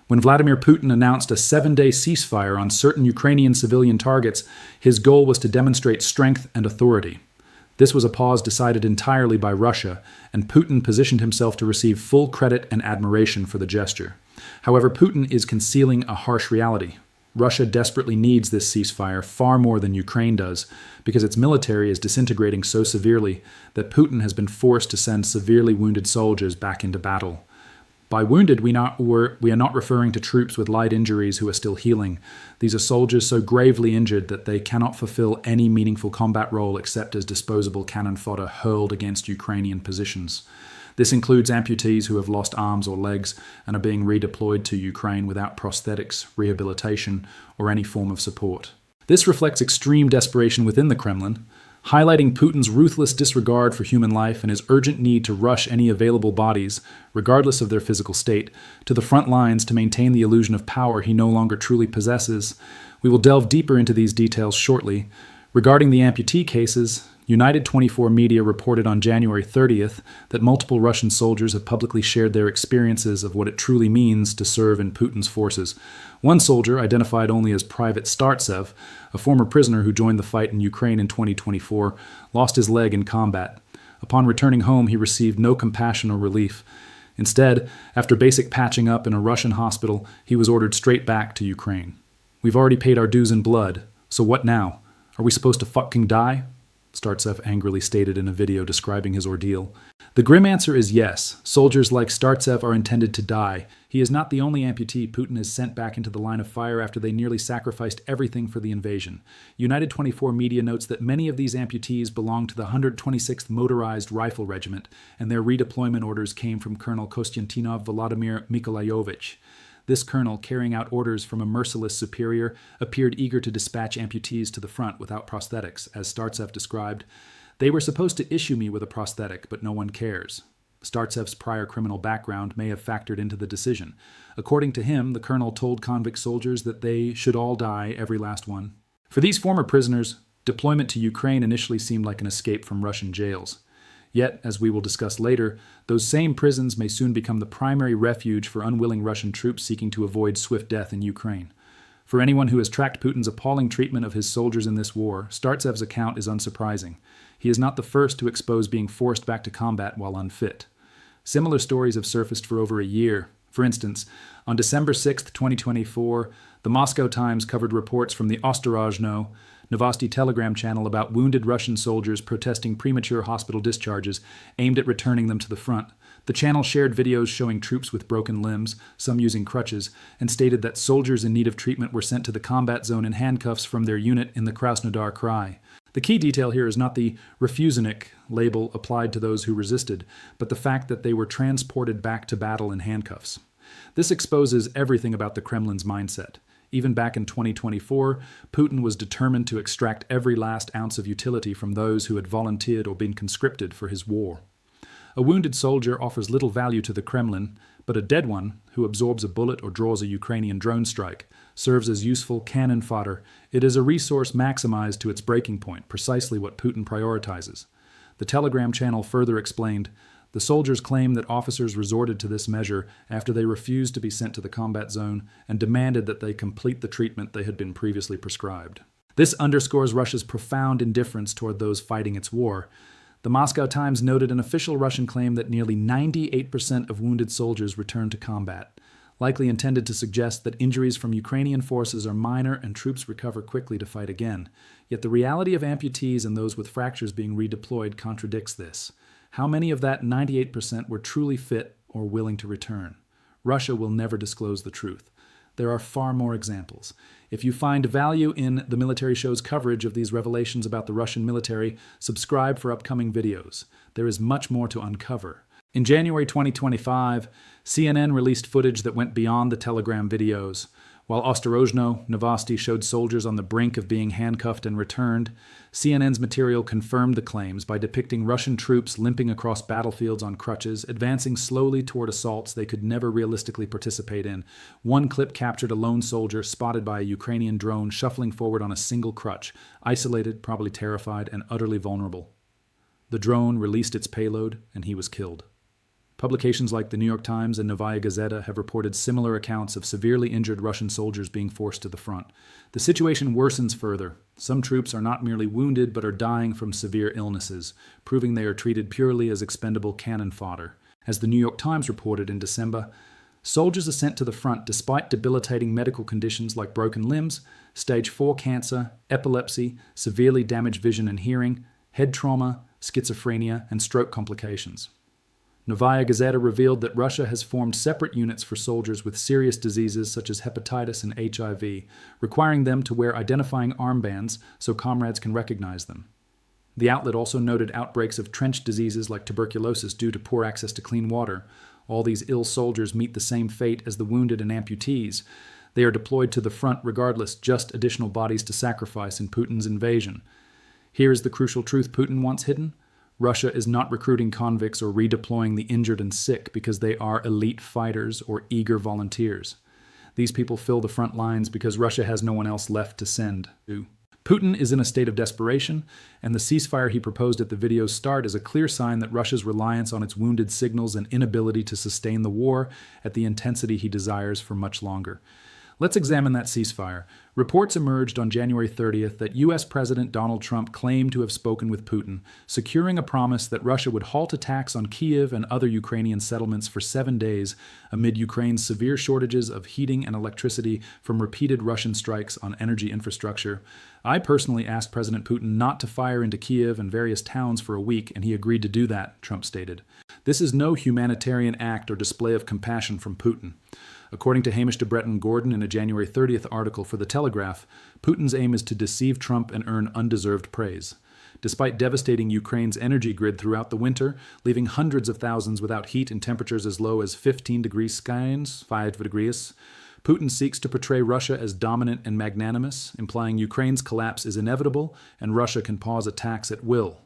When Vladimir Putin announced a 7-day ceasefire on certain Ukrainian civilian targets, his goal was to demonstrate strength and authority. This was a pause decided entirely by Russia, and Putin positioned himself to receive full credit and admiration for the gesture. However, Putin is concealing a harsh reality. Russia desperately needs this ceasefire far more than Ukraine does, because its military is disintegrating so severely that Putin has been forced to send severely wounded soldiers back into battle. By wounded, we are not referring to troops with light injuries who are still healing. These are soldiers so gravely injured that they cannot fulfill any meaningful combat role except as disposable cannon fodder hurled against Ukrainian positions. This includes amputees who have lost arms or legs and are being redeployed to Ukraine without prosthetics, rehabilitation, or any form of support. This reflects extreme desperation within the Kremlin, highlighting Putin's ruthless disregard for human life and his urgent need to rush any available bodies, regardless of their physical state, to the front lines to maintain the illusion of power he no longer truly possesses. We will delve deeper into these details shortly. Regarding the amputee cases, United 24 media reported on January 30th that multiple Russian soldiers have publicly shared their experiences of what it truly means to serve in Putin's forces. One soldier, identified only as Private Startsev, a former prisoner who joined the fight in Ukraine in 2024, lost his leg in combat. Upon returning home, he received no compassion or relief. Instead, after basic patching up in a Russian hospital, he was ordered straight back to Ukraine. "We've already paid our dues in blood, so what now? Are we supposed to fucking die?" Startsev angrily stated in a video describing his ordeal. The grim answer is yes. Soldiers like Startsev are intended to die. He is not the only amputee Putin has sent back into the line of fire after they nearly sacrificed everything for the invasion. United 24 media notes that many of these amputees belong to the 126th Motorized Rifle Regiment, and their redeployment orders came from Colonel Konstantinov Vladimir Mykolaiovich. This colonel, carrying out orders from a merciless superior, appeared eager to dispatch amputees to the front without prosthetics, as Startsev described. "They were supposed to issue me with a prosthetic, but no one cares." Startsev's prior criminal background may have factored into the decision. According to him, the colonel told convict soldiers that they should all die, every last one. For these former prisoners, deployment to Ukraine initially seemed like an escape from Russian jails. Yet, as we will discuss later, those same prisons may soon become the primary refuge for unwilling Russian troops seeking to avoid swift death in Ukraine. For anyone who has tracked Putin's appalling treatment of his soldiers in this war, Startsev's account is unsurprising. He is not the first to expose being forced back to combat while unfit. Similar stories have surfaced for over a year. For instance, on December 6, 2024, the Moscow Times covered reports from the Ostorozhno Novosti Telegram channel about wounded Russian soldiers protesting premature hospital discharges aimed at returning them to the front. The channel shared videos showing troops with broken limbs, some using crutches, and stated that soldiers in need of treatment were sent to the combat zone in handcuffs from their unit in the Krasnodar Krai. The key detail here is not the refusenik label applied to those who resisted, but the fact that they were transported back to battle in handcuffs. This exposes everything about the Kremlin's mindset. Even back in 2024, Putin was determined to extract every last ounce of utility from those who had volunteered or been conscripted for his war. A wounded soldier offers little value to the Kremlin, but a dead one, who absorbs a bullet or draws a Ukrainian drone strike, serves as useful cannon fodder. It is a resource maximized to its breaking point, precisely what Putin prioritizes. The Telegram channel further explained, "The soldiers claim that officers resorted to this measure after they refused to be sent to the combat zone and demanded that they complete the treatment they had been previously prescribed." This underscores Russia's profound indifference toward those fighting its war. The Moscow Times noted an official Russian claim that nearly 98% of wounded soldiers returned to combat, likely intended to suggest that injuries from Ukrainian forces are minor and troops recover quickly to fight again. Yet the reality of amputees and those with fractures being redeployed contradicts this. How many of that 98% were truly fit or willing to return? Russia will never disclose the truth. There are far more examples. If you find value in the military show's coverage of these revelations about the Russian military, subscribe for upcoming videos. There is much more to uncover. In January 2025, CNN released footage that went beyond the Telegram videos. While Ostorozhno Novosti showed soldiers on the brink of being handcuffed and returned, CNN's material confirmed the claims by depicting Russian troops limping across battlefields on crutches, advancing slowly toward assaults they could never realistically participate in. One clip captured a lone soldier spotted by a Ukrainian drone shuffling forward on a single crutch, isolated, probably terrified, and utterly vulnerable. The drone released its payload, and he was killed. Publications like the New York Times and Novaya Gazeta have reported similar accounts of severely injured Russian soldiers being forced to the front. The situation worsens further. Some troops are not merely wounded but are dying from severe illnesses, proving they are treated purely as expendable cannon fodder. As the New York Times reported in December, soldiers are sent to the front despite debilitating medical conditions like broken limbs, stage 4 cancer, epilepsy, severely damaged vision and hearing, head trauma, schizophrenia, and stroke complications. Novaya Gazeta revealed that Russia has formed separate units for soldiers with serious diseases such as hepatitis and HIV, requiring them to wear identifying armbands so comrades can recognize them. The outlet also noted outbreaks of trench diseases like tuberculosis due to poor access to clean water. All these ill soldiers meet the same fate as the wounded and amputees. They are deployed to the front regardless, just additional bodies to sacrifice in Putin's invasion. Here is the crucial truth Putin wants hidden. Russia is not recruiting convicts or redeploying the injured and sick because they are elite fighters or eager volunteers. These people fill the front lines because Russia has no one else left to send to. Putin is in a state of desperation, and the ceasefire he proposed at the video's start is a clear sign that Russia's reliance on its wounded signals and inability to sustain the war at the intensity he desires for much longer. Let's examine that ceasefire. Reports emerged on January 30th that U.S. President Donald Trump claimed to have spoken with Putin, securing a promise that Russia would halt attacks on Kyiv and other Ukrainian settlements for 7 days amid Ukraine's severe shortages of heating and electricity from repeated Russian strikes on energy infrastructure. I personally asked President Putin not to fire into Kyiv and various towns for a week, and he agreed to do that, Trump stated. This is no humanitarian act or display of compassion from Putin. According to Hamish de Gordon in a January 30th article for The Telegraph, Putin's aim is to deceive Trump and earn undeserved praise. Despite devastating Ukraine's energy grid throughout the winter, leaving hundreds of thousands without heat in temperatures as low as 15 degrees Celsius, 5 degrees, Putin seeks to portray Russia as dominant and magnanimous, implying Ukraine's collapse is inevitable and Russia can pause attacks at will.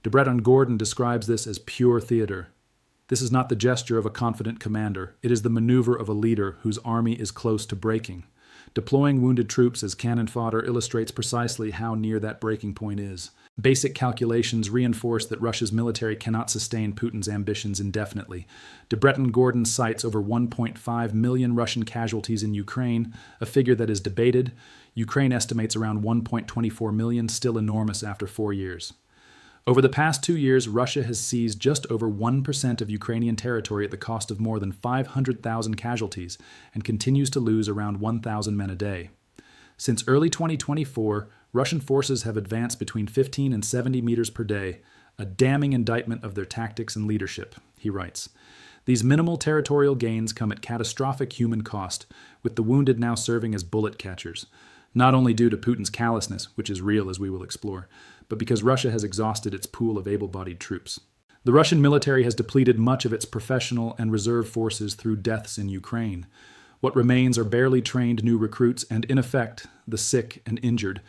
De Gordon describes this as pure theater. This is not the gesture of a confident commander. It is the maneuver of a leader whose army is close to breaking. Deploying wounded troops as cannon fodder illustrates precisely how near that breaking point is. Basic calculations reinforce that Russia's military cannot sustain Putin's ambitions indefinitely. De Gordon cites over 1.5 million Russian casualties in Ukraine, a figure that is debated. Ukraine estimates around 1.24 million, still enormous after 4 years. Over the past 2 years, Russia has seized just over 1% of Ukrainian territory at the cost of more than 500,000 casualties and continues to lose around 1,000 men a day. Since early 2024, Russian forces have advanced between 15 and 70 meters per day, a damning indictment of their tactics and leadership, he writes. These minimal territorial gains come at catastrophic human cost, with the wounded now serving as bullet catchers. Not only due to Putin's callousness, which is real as we will explore, but because Russia has exhausted its pool of able-bodied troops. The Russian military has depleted much of its professional and reserve forces through deaths in Ukraine. What remains are barely trained new recruits and, in effect, the sick and injured,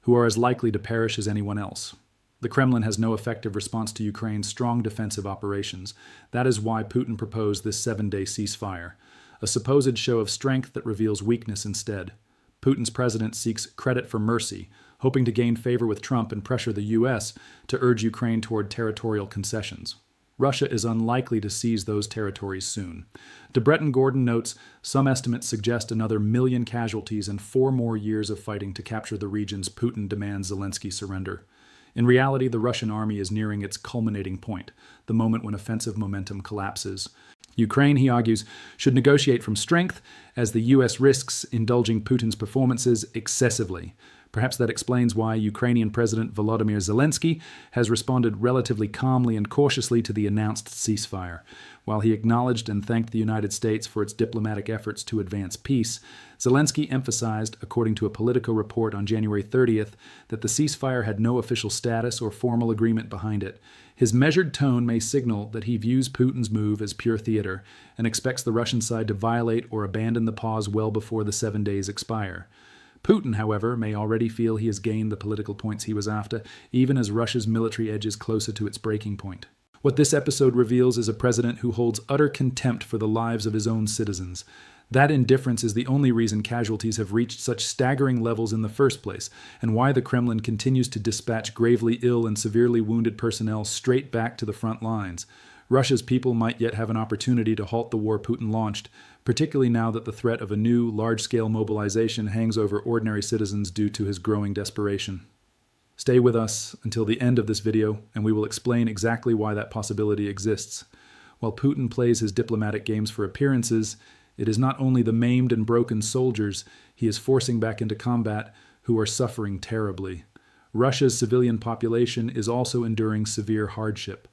who are as likely to perish as anyone else. The Kremlin has no effective response to Ukraine's strong defensive operations. That is why Putin proposed this 7-day ceasefire, a supposed show of strength that reveals weakness instead. Putin's president seeks credit for mercy, hoping to gain favor with Trump and pressure the U.S. to urge Ukraine toward territorial concessions. Russia is unlikely to seize those territories soon. De Gordon notes some estimates suggest another 1 million casualties and 4 more years of fighting to capture the regions Putin demands Zelensky surrender. In reality, the Russian army is nearing its culminating point, the moment when offensive momentum collapses. Ukraine, he argues, should negotiate from strength, as the U.S. risks indulging Putin's performances excessively. Perhaps that explains why Ukrainian President Volodymyr Zelensky has responded relatively calmly and cautiously to the announced ceasefire. While he acknowledged and thanked the United States for its diplomatic efforts to advance peace, Zelensky emphasized, according to a Politico report on January 30th, that the ceasefire had no official status or formal agreement behind it. His measured tone may signal that he views Putin's move as pure theater and expects the Russian side to violate or abandon the pause well before the 7 days expire. Putin, however, may already feel he has gained the political points he was after, even as Russia's military edges closer to its breaking point. What this episode reveals is a president who holds utter contempt for the lives of his own citizens. That indifference is the only reason casualties have reached such staggering levels in the first place, and why the Kremlin continues to dispatch gravely ill and severely wounded personnel straight back to the front lines. Russia's people might yet have an opportunity to halt the war Putin launched, particularly now that the threat of a new, large-scale mobilization hangs over ordinary citizens due to his growing desperation. Stay with us until the end of this video, and we will explain exactly why that possibility exists. While Putin plays his diplomatic games for appearances, it is not only the maimed and broken soldiers he is forcing back into combat who are suffering terribly. Russia's civilian population is also enduring severe hardship.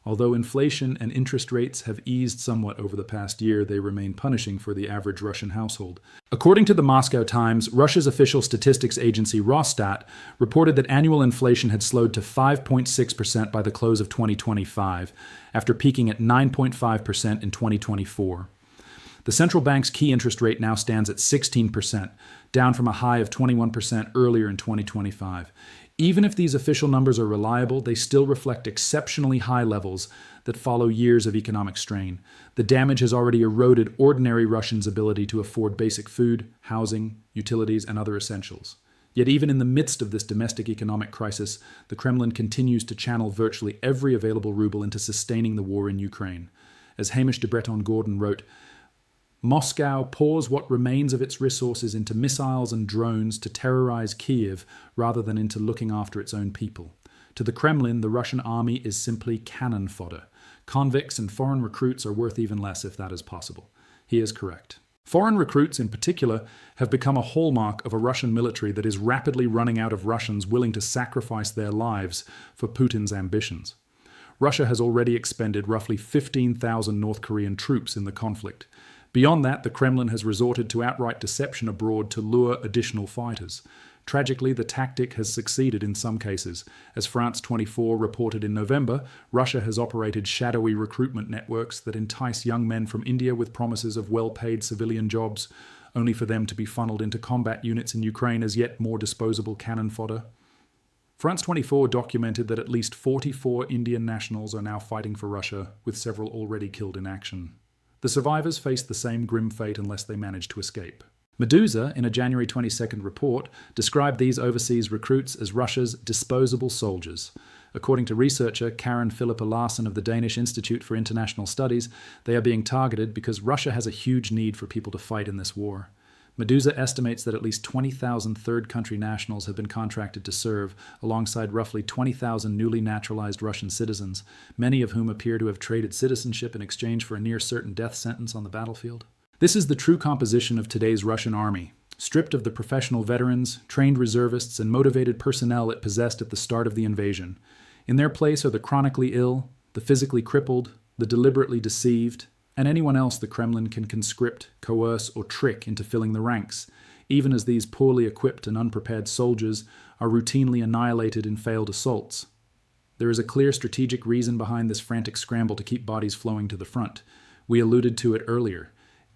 Although inflation and interest rates have eased somewhat over the past year, they remain punishing for the average Russian household. According to the Moscow Times, Russia's official statistics agency Rosstat reported that annual inflation had slowed to 5.6% by the close of 2025, after peaking at 9.5% in 2024. The central bank's key interest rate now stands at 16%, down from a high of 21% earlier in 2025. Even if these official numbers are reliable, they still reflect exceptionally high levels that follow years of economic strain. The damage has already eroded ordinary Russians' ability to afford basic food, housing, utilities, and other essentials. Yet even in the midst of this domestic economic crisis, the Kremlin continues to channel virtually every available ruble into sustaining the war in Ukraine. As Hamish de Breton-Gordon wrote, Moscow pours what remains of its resources into missiles and drones to terrorize Kiev rather than into looking after its own people. To the Kremlin, the Russian army is simply cannon fodder. Convicts and foreign recruits are worth even less if that is possible. He is correct. Foreign recruits, in particular, have become a hallmark of a Russian military that is rapidly running out of Russians willing to sacrifice their lives for Putin's ambitions. Russia has already expended roughly 15,000 North Korean troops in the conflict. Beyond that, the Kremlin has resorted to outright deception abroad to lure additional fighters. Tragically, the tactic has succeeded in some cases. As France 24 reported in November, Russia has operated shadowy recruitment networks that entice young men from India with promises of well-paid civilian jobs, only for them to be funneled into combat units in Ukraine as yet more disposable cannon fodder. France 24 documented that at least 44 Indian nationals are now fighting for Russia, with several already killed in action. The survivors face the same grim fate unless they manage to escape. Medusa, in a January 22nd report, described these overseas recruits as Russia's disposable soldiers. According to researcher Karen Philippa Larsen of the Danish Institute for International Studies, they are being targeted because Russia has a huge need for people to fight in this war. Medusa estimates that at least 20,000 third-country nationals have been contracted to serve, alongside roughly 20,000 newly naturalized Russian citizens, many of whom appear to have traded citizenship in exchange for a near-certain death sentence on the battlefield. This is the true composition of today's Russian army, stripped of the professional veterans, trained reservists, and motivated personnel it possessed at the start of the invasion. In their place are the chronically ill, the physically crippled, the deliberately deceived, and anyone else the Kremlin can conscript, coerce, or trick into filling the ranks, even as these poorly equipped and unprepared soldiers are routinely annihilated in failed assaults. There is a clear strategic reason behind this frantic scramble to keep bodies flowing to the front. We alluded to it earlier.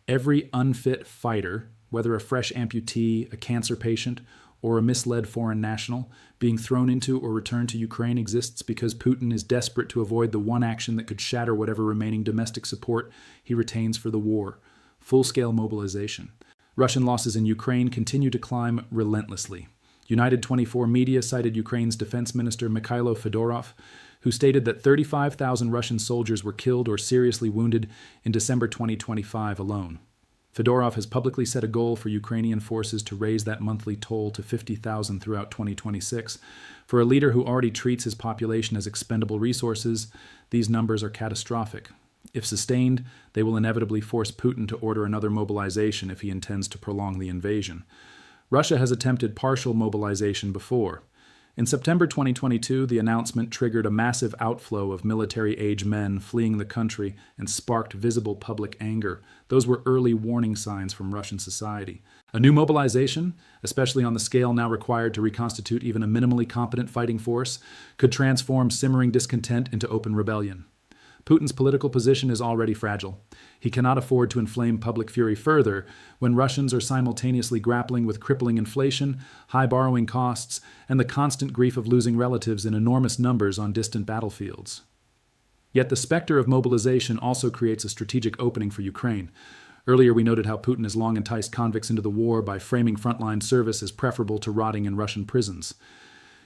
Every unfit fighter, whether a fresh amputee, a cancer patient, or a misled foreign national, being thrown into or returned to Ukraine exists because Putin is desperate to avoid the one action that could shatter whatever remaining domestic support he retains for the war: full-scale mobilization. Russian losses in Ukraine continue to climb relentlessly. United 24 media cited Ukraine's defense minister Mikhailo Fedorov, who stated that 35,000 Russian soldiers were killed or seriously wounded in December 2025 alone. Fedorov has publicly set a goal for Ukrainian forces to raise that monthly toll to 50,000 throughout 2026. For a leader who already treats his population as expendable resources, these numbers are catastrophic. If sustained, they will inevitably force Putin to order another mobilization if he intends to prolong the invasion. Russia has attempted partial mobilization before. In September 2022, the announcement triggered a massive outflow of military-age men fleeing the country and sparked visible public anger. Those were early warning signs from Russian society. A new mobilization, especially on the scale now required to reconstitute even a minimally competent fighting force, could transform simmering discontent into open rebellion. Putin's political position is already fragile. He cannot afford to inflame public fury further when Russians are simultaneously grappling with crippling inflation, high borrowing costs, and the constant grief of losing relatives in enormous numbers on distant battlefields. Yet the specter of mobilization also creates a strategic opening for Ukraine. Earlier we noted how Putin has long enticed convicts into the war by framing frontline service as preferable to rotting in Russian prisons.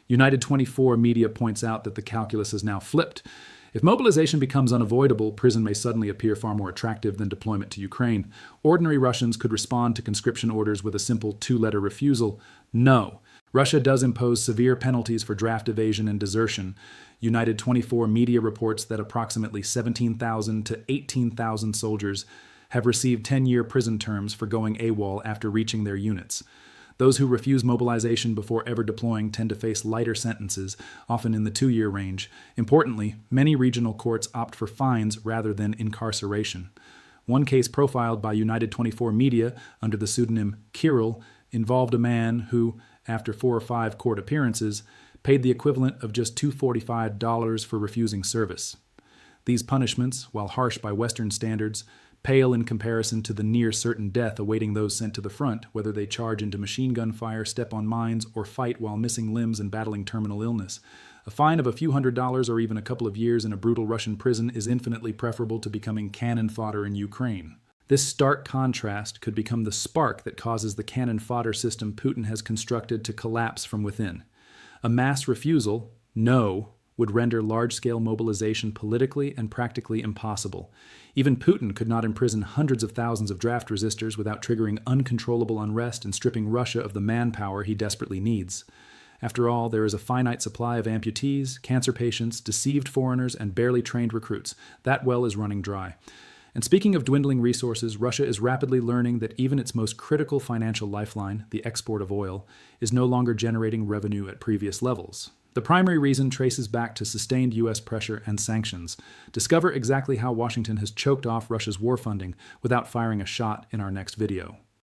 United 24 media points out that the calculus is now flipped. If mobilization becomes unavoidable, prison may suddenly appear far more attractive than deployment to Ukraine. Ordinary Russians could respond to conscription orders with a simple two-letter refusal: no. Russia does impose severe penalties for draft evasion and desertion. United 24 media reports that approximately 17,000 to 18,000 soldiers have received 10-year prison terms for going AWOL after reaching their units. Those who refuse mobilization before ever deploying tend to face lighter sentences, often in the 2-year range. Importantly, many regional courts opt for fines rather than incarceration. One case profiled by United 24 media under the pseudonym Kirill involved a man who, after 4 or 5 court appearances, paid the equivalent of just $245 for refusing service. These punishments, while harsh by Western standards, pale in comparison to the near-certain death awaiting those sent to the front, whether they charge into machine gun fire, step on mines, or fight while missing limbs and battling terminal illness. A fine of a few $100s or even a couple of years in a brutal Russian prison is infinitely preferable to becoming cannon fodder in Ukraine. This stark contrast could become the spark that causes the cannon fodder system Putin has constructed to collapse from within. A mass refusal, no, would render large-scale mobilization politically and practically impossible. Even Putin could not imprison hundreds of thousands of draft resistors without triggering uncontrollable unrest and stripping Russia of the manpower he desperately needs. After all, there is a finite supply of amputees, cancer patients, deceived foreigners, and barely trained recruits. That well is running dry. And speaking of dwindling resources, Russia is rapidly learning that even its most critical financial lifeline, the export of oil, is no longer generating revenue at previous levels. The primary reason traces back to sustained U.S. pressure and sanctions. Discover exactly how Washington has choked off Russia's war funding without firing a shot in our next video.